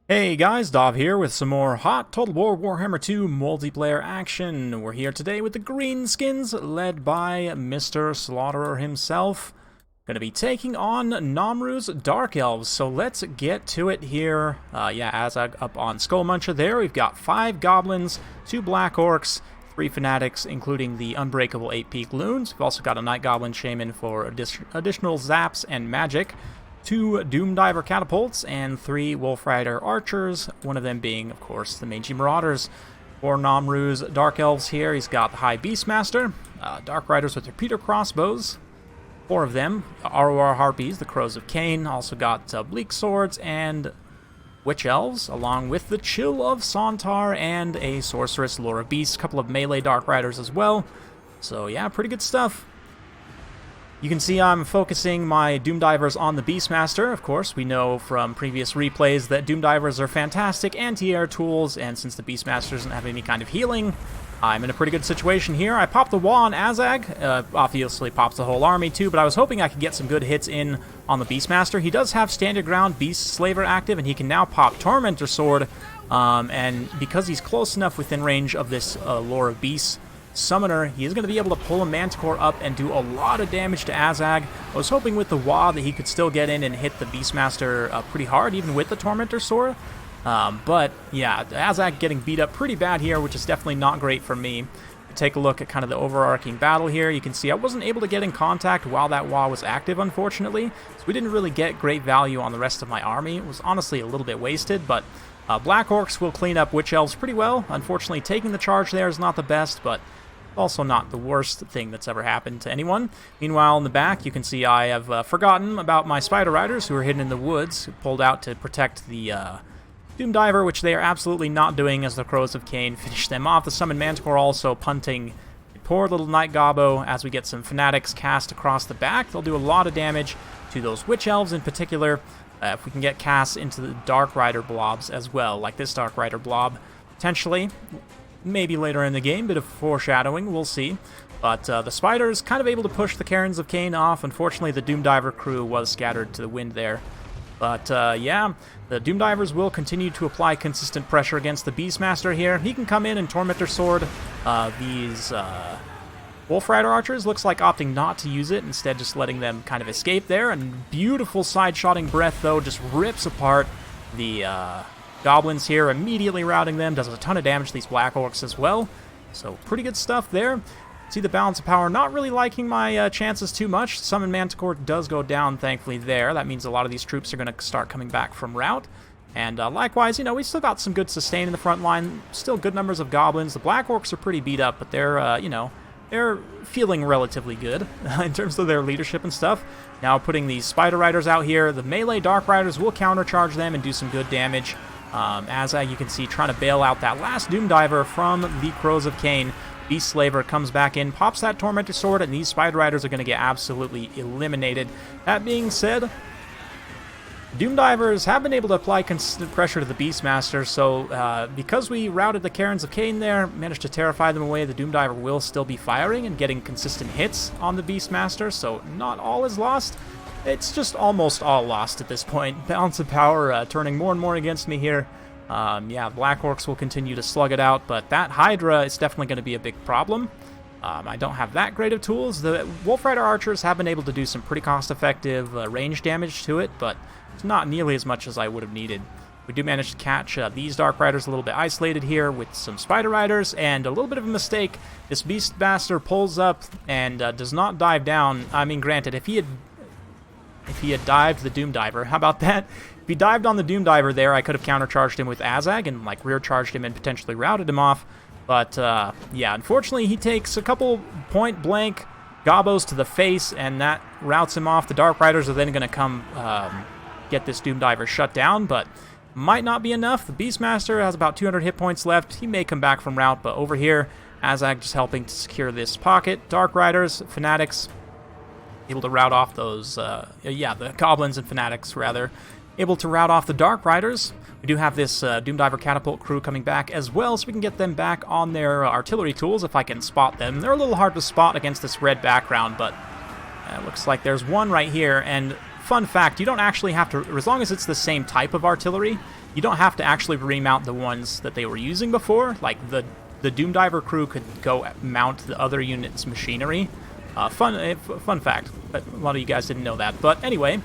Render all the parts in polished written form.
Hey guys, Dov here with some more hot Total War Warhammer 2 multiplayer action. We're here today with the Greenskins, led by Mr. Slaughterer himself. Gonna be taking on Namru's Dark Elves, so let's get to it here. AZHAG up on Skull Muncher there. We've got 5 Goblins, 2 Black Orcs, 3 Fanatics, including the Unbreakable 8-Peak Loons. We've also got a Night Goblin Shaman for additional zaps and magic. 2 Doomdiver Catapults, and 3 Wolf Rider Archers, one of them being, of course, the Mangy Marauders. For Namru's Dark Elves here, he's got the High Beastmaster, Dark Riders with repeater crossbows, 4 of them, ROR Harpies, the Crows of Cain, also got Bleak Swords and Witch Elves, along with the Chill of Sontar and a Sorceress Lore of Beasts, a couple of melee Dark Riders as well. So yeah, pretty good stuff. You can see I'm focusing my Doomdivers on the Beastmaster. Of course, we know from previous replays that Doomdivers are fantastic anti-air tools, and since the Beastmaster doesn't have any kind of healing, I'm in a pretty good situation here. I popped the wall on AZHAG, obviously pops the whole army too, but I was hoping I could get some good hits in on the Beastmaster. He does have Stand Your Ground Beast Slaver active, and he can now pop Tormentor Sword, and because he's close enough within range of this Lore of Beasts Summoner, he is going to be able to pull a Manticore up and do a lot of damage to AZHAG. I was hoping with the Wa that he could still get in and hit the Beastmaster pretty hard, even with the Tormentor Sword. But yeah, AZHAG getting beat up pretty bad here, which is definitely not great for me. Take a look at kind of the overarching battle here. You can see I wasn't able to get in contact while that Wa was active, unfortunately. So we didn't really get great value on the rest of my army. It was honestly a little bit wasted, but Black Orcs will clean up Witch Elves pretty well. Unfortunately, taking the charge there is not the best, but also not the worst thing that's ever happened to anyone. Meanwhile, in the back, you can see I have forgotten about my Spider Riders, who are hidden in the woods, pulled out to protect the Doomdiver, which they are absolutely not doing as the Crows of Cain finish them off. The Summon Manticore also punting a poor little Night Gobbo as we get some Fanatics cast across the back. They'll do a lot of damage to those Witch Elves in particular. If we can get casts into the Dark Rider blobs as well, like this Dark Rider blob, potentially. Maybe later in the game, bit of foreshadowing, we'll see. But the Spider's kind of able to push the Cairns of Cain off. Unfortunately, the Doomdiver crew was scattered to the wind there. But yeah, the Doomdivers will continue to apply consistent pressure against the Beastmaster here. He can come in and Tormentor Sword these Wolf Rider Archers. Looks like opting not to use it, instead just letting them kind of escape there. And beautiful side-shotting breath, though, just rips apart the Goblins here, immediately routing them, does a ton of damage to these Black Orcs as well. So pretty good stuff there. See the balance of power, not really liking my chances too much. Summon Manticore does go down, thankfully, there. That means a lot of these troops are going to start coming back from rout. And likewise, you know, we still got some good sustain in the front line. Still good numbers of Goblins. The Black Orcs are pretty beat up, but they're, you know, they're feeling relatively good in terms of their leadership and stuff. Now putting these Spider Riders out here, the melee Dark Riders will countercharge them and do some good damage. As you can see, trying to bail out that last Doomdiver from the Crows of Cain. Beast Slaver comes back in, pops that Tormentor Sword, and these Spider Riders are going to get absolutely eliminated. That being said, Doomdivers have been able to apply consistent pressure to the Beastmaster, so because we routed the Cairns of Cain there, managed to terrify them away, the Doomdiver will still be firing and getting consistent hits on the Beastmaster, so not all is lost. It's just almost all lost at this point. Balance of power turning more and more against me here. Yeah, Black Orcs will continue to slug it out, but that Hydra is definitely going to be a big problem. I don't have that great of tools. The Wolf Rider Archers have been able to do some pretty cost-effective range damage to it, but it's not nearly as much as I would have needed. We do manage to catch these Dark Riders a little bit isolated here with some Spider Riders, and a little bit of a mistake. This Beastmaster pulls up and does not dive down. I mean, granted, if he had dived the Doomdiver, how about that? If he dived on the Doomdiver there, I could have countercharged him with AZHAG and like rear charged him and potentially routed him off. But yeah, unfortunately he takes a couple point blank Gobbos to the face and that routes him off. The Dark Riders are then going to come get this Doomdiver shut down, but might not be enough. The Beastmaster has about 200 hit points left. He may come back from rout, but over here, AZHAG just helping to secure this pocket. Dark Riders, Fanatics, able to rout off those, the Goblins and Fanatics, rather. Able to rout off the Dark Riders. We do have this Doomdiver Catapult crew coming back as well, so we can get them back on their artillery tools if I can spot them. They're a little hard to spot against this red background, but it looks like there's one right here, and fun fact, you don't actually have to, as long as it's the same type of artillery, you don't have to actually remount the ones that they were using before. Like, the Doom Diver crew could go mount the other unit's machinery. Fun fact, but a lot of you guys didn't know that. But anyway,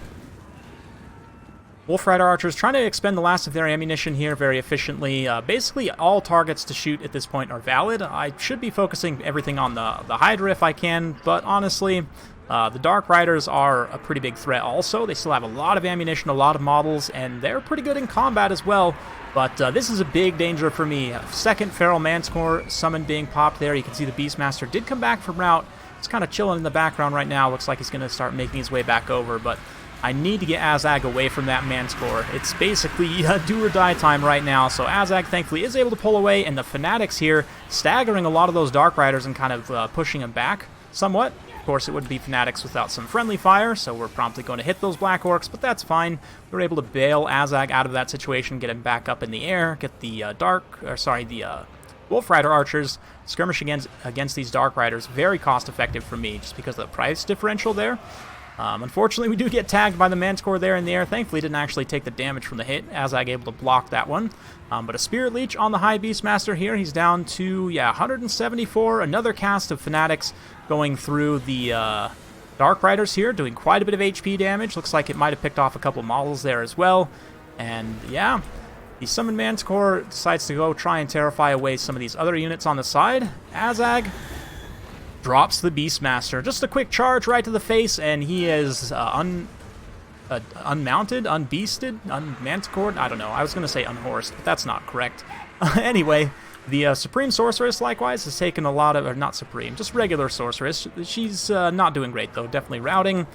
Wolf Rider Archers trying to expend the last of their ammunition here very efficiently. Basically, all targets to shoot at this point are valid. I should be focusing everything on the Hydra if I can, but honestly, the Dark Riders are a pretty big threat also. They still have a lot of ammunition, a lot of models, and they're pretty good in combat as well. But this is a big danger for me. Second Feral Manticore summon being popped there. You can see the Beastmaster did come back from route. It's kind of chilling in the background right now. Looks like he's going to start making his way back over, but I need to get AZHAG away from that Manticore. It's basically do or die time right now, so AZHAG thankfully is able to pull away, and the Fanatics here staggering a lot of those Dark Riders and kind of pushing them back somewhat. Of course, it wouldn't be Fanatics without some friendly fire, so we're promptly going to hit those Black Orcs, but that's fine. We were able to bail AZHAG out of that situation, get him back up in the air, get the Wolf Rider Archers skirmishing against these Dark Riders. Very cost-effective for me, just because of the price differential there. Unfortunately, we do get tagged by the Manticore there in the air. Thankfully, didn't actually take the damage from the hit, as I able to block that one. But a Spirit Leech on the High Beastmaster here. He's down to, 174. Another cast of Fanatics going through the Dark Riders here, doing quite a bit of HP damage. Looks like it might have picked off a couple models there as well. And, yeah, the Summoned Manticore decides to go try and terrify away some of these other units on the side. AZHAG drops the Beastmaster. Just a quick charge right to the face, and he is unmounted, unbeasted, unmanticored. I don't know. I was going to say unhorsed, but that's not correct. Anyway, the Supreme Sorceress, likewise, has taken a lot of... Or not Supreme, just regular Sorceress. She's not doing great, though. Definitely routing.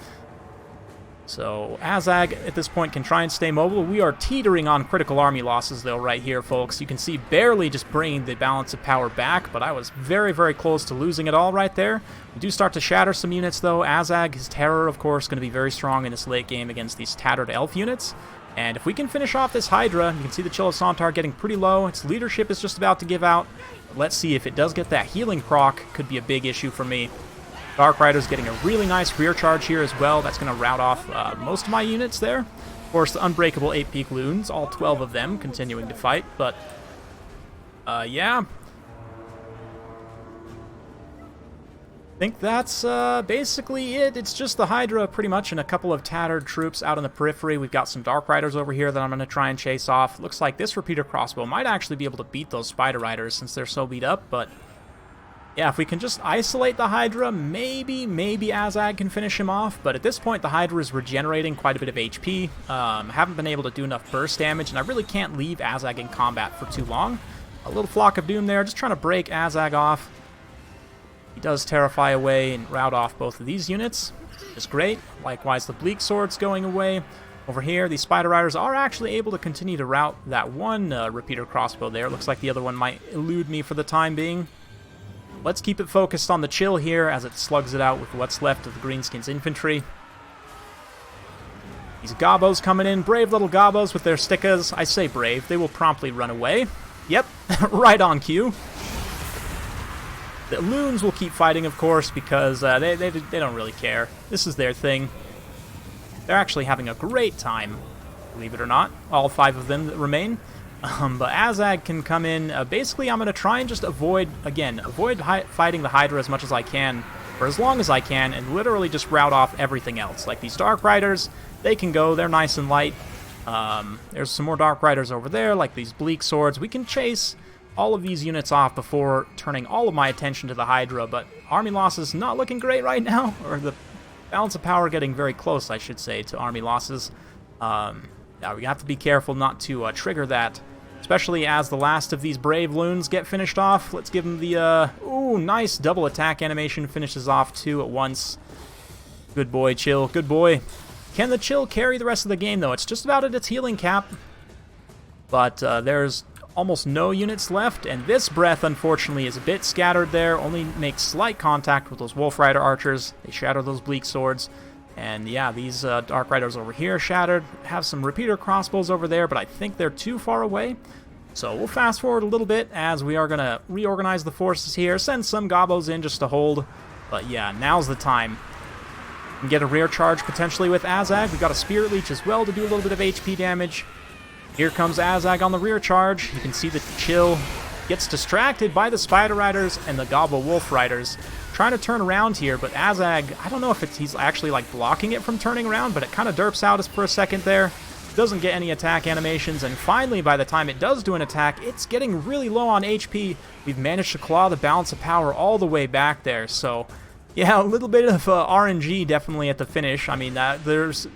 So, AZHAG, at this point, can try and stay mobile. We are teetering on critical army losses, though, right here, folks. You can see barely just bringing the balance of power back, but I was very, very close to losing it all right there. We do start to shatter some units, though. AZHAG, his Terror, of course, going to be very strong in this late game against these tattered Elf units. And if we can finish off this Hydra, you can see the Chill of Sontar getting pretty low. Its leadership is just about to give out. Let's see if it does get that healing proc. Could be a big issue for me. Dark Rider's getting a really nice rear charge here as well. That's going to rout off most of my units there. Of course, the Unbreakable 8-peak Loons, all 12 of them continuing to fight. But, yeah. I think that's basically it. It's just the Hydra pretty much and a couple of tattered troops out on the periphery. We've got some Dark Riders over here that I'm going to try and chase off. Looks like this Repeater Crossbow might actually be able to beat those Spider Riders since they're so beat up, but... yeah, if we can just isolate the Hydra, maybe AZHAG can finish him off. But at this point, the Hydra is regenerating quite a bit of HP. Haven't been able to do enough burst damage, and I really can't leave AZHAG in combat for too long. A little Flock of Doom there, just trying to break AZHAG off. He does terrify away and rout off both of these units. It's great. Likewise, the Bleak Sword's going away. Over here, the Spider Riders are actually able to continue to rout that one Repeater Crossbow there. Looks like the other one might elude me for the time being. Let's keep it focused on the Chill here as it slugs it out with what's left of the Greenskins infantry. These Gobos coming in. Brave little Gobos with their stickas. I say brave. They will promptly run away. Yep, right on cue. The Loons will keep fighting, of course, because they don't really care. This is their thing. They're actually having a great time, believe it or not. All 5 of them that remain. But AZHAG can come in. Basically, I'm going to try and just avoid fighting the Hydra as much as I can, for as long as I can, and literally just rout off everything else. Like these Dark Riders, they can go. They're nice and light. There's some more Dark Riders over there, like these Bleak Swords. We can chase all of these units off before turning all of my attention to the Hydra, but army losses not looking great right now, or the balance of power getting very close, I should say, to army losses. Now we have to be careful not to trigger that, especially as the last of these Brave Loons get finished off. Let's give them the, ooh, nice double attack animation, finishes off 2 at once. Good boy, Chill, good boy. Can the Chill carry the rest of the game, though? It's just about at its healing cap, but there's almost no units left, and this Breath, unfortunately, is a bit scattered there, only makes slight contact with those Wolf Rider Archers. They shatter those Bleak Swords, and yeah, these Dark Riders over here shattered. Have some Repeater Crossbows over there, but I think they're too far away. So we'll fast forward a little bit as we are going to reorganize the forces here, send some Gobos in just to hold, but yeah, now's the time. We can get a rear charge potentially with AZHAG. We've got a Spirit Leech as well to do a little bit of HP damage. Here comes Azhag on the rear charge. You can see the Chill gets distracted by the Spider Riders and the Gobble Wolf Riders. Trying to turn around here, but Azhag, I don't know if he's actually like blocking it from turning around, but it kind of derps out for a second there. Doesn't get any attack animations, and finally, by the time it does do an attack, it's getting really low on HP. We've managed to claw the balance of power all the way back there, so yeah, a little bit of RNG definitely at the finish. I mean, there's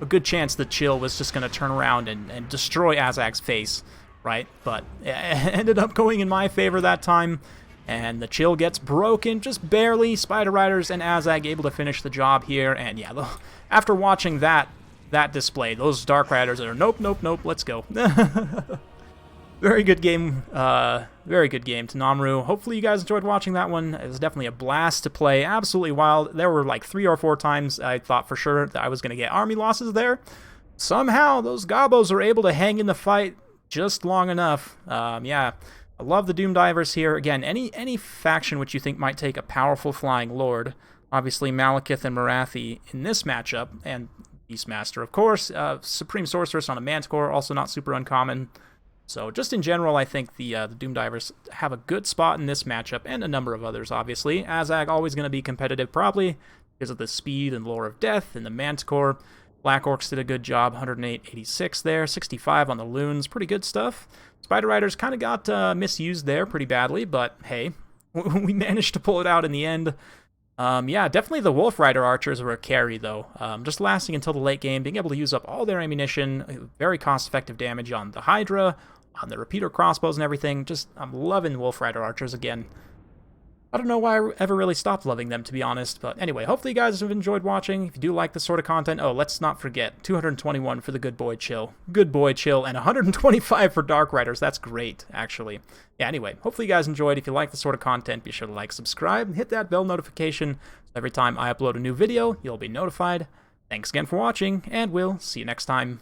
a good chance the Chill was just going to turn around and destroy Azhag's face, right? But it ended up going in my favor that time, and the Chill gets broken just barely. Spider Riders and Azhag able to finish the job here, and yeah, after watching that display, those Dark Riders are nope, nope, nope, let's go. Very good game. Very good game to Namru. Hopefully you guys enjoyed watching that one. It was definitely a blast to play. Absolutely wild. There were like 3 or 4 times I thought for sure that I was going to get army losses there. Somehow those Gobos were able to hang in the fight just long enough. Yeah, I love the Doom Divers here. Again, any faction which you think might take a powerful flying lord. Obviously Malekith and Marathi in this matchup, and Beastmaster, of course. Supreme Sorceress on a Manticore, also not super uncommon. So just in general, I think the Doom Divers have a good spot in this matchup, and a number of others, obviously. Azhag always going to be competitive, probably, because of the speed and lore of death, and the Manticore. Black Orcs did a good job, 108.86 there, 65 on the Loons, pretty good stuff. Spider Riders kind of got misused there pretty badly, but hey, we managed to pull it out in the end. Yeah, definitely the Wolf Rider Archers were a carry, though. Just lasting until the late game, being able to use up all their ammunition, very cost-effective damage on the Hydra, on the repeater crossbows and everything. Just, I'm loving Wolf Rider Archers again. I don't know why I ever really stopped loving them, to be honest, but anyway, hopefully you guys have enjoyed watching. If you do like this sort of content, oh, let's not forget, 221 for the Good Boy Chill. Good Boy Chill, and 125 for Dark Riders. That's great, actually. Yeah, anyway, hopefully you guys enjoyed. If you like this sort of content, be sure to like, subscribe, and hit that bell notification, so every time I upload a new video, you'll be notified. Thanks again for watching, and we'll see you next time.